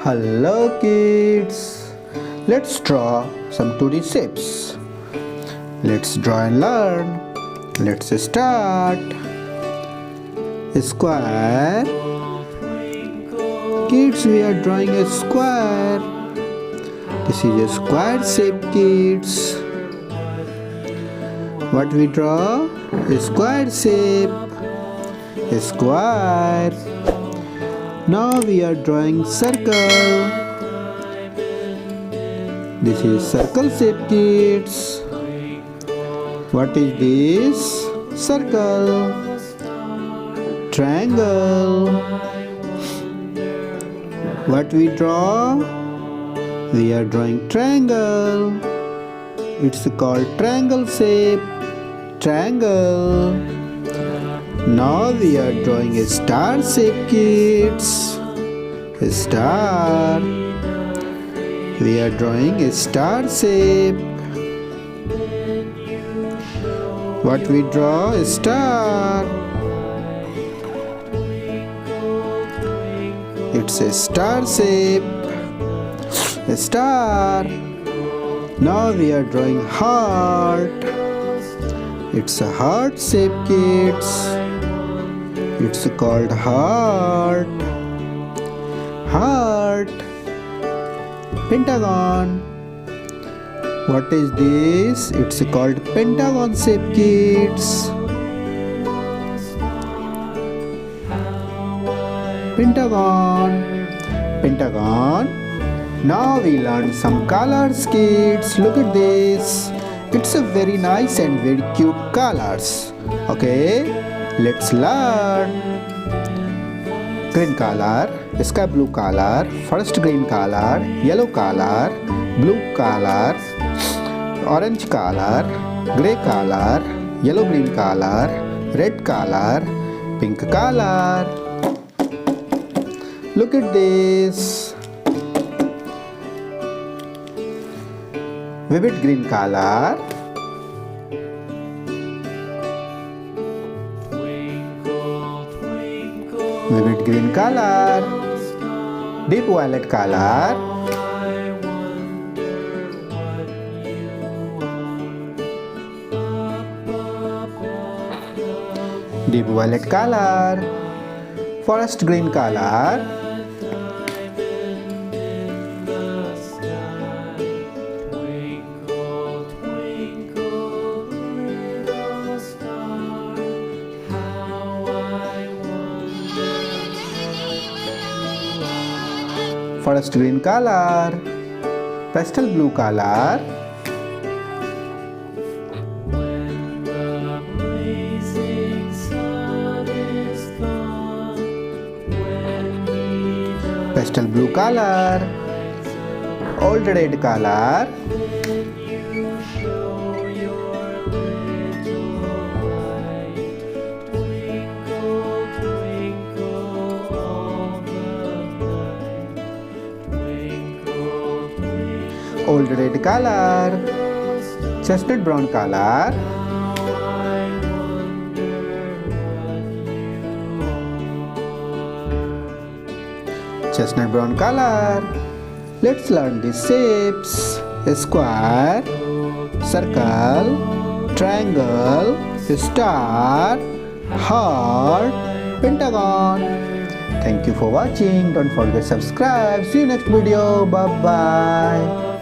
Hello kids, let's draw some 2D shapes. Let's draw and learn. Let's start. A square. Kids, we are drawing a square. This is a square shape, kids. What we draw? A square shape. A square. Now we are drawing circle. This is circle shape, kids. What is this? Circle. Triangle. What we draw? We are drawing triangle. It's called triangle shape. Triangle. Now we are drawing a star shape, kids. A star. We are drawing a star shape. What we draw? A star. It's a star shape. A star. Now we are drawing heart. It's a heart shape, kids. It's called heart. Heart. Pentagon. What is this? It's called pentagon shape, kids. Pentagon. Pentagon. Now we learn some colors, kids. Look at this. It's a very nice and very cute colors. Okay, let's learn. Green color, sky blue color, first green color, yellow color, blue color, orange color, gray color, yellow green color, red color, pink color. Look at this. Vivid green color. Vivid green color. Deep violet color. Deep violet color. Forest green color. Forest green color, pastel blue color, pastel blue color, old red color, old red color, chestnut brown color, chestnut brown color. Let's learn these shapes. A square, circle, triangle, star, heart, pentagon. Thank you for watching. Don't forget to subscribe. See you next video. Bye bye.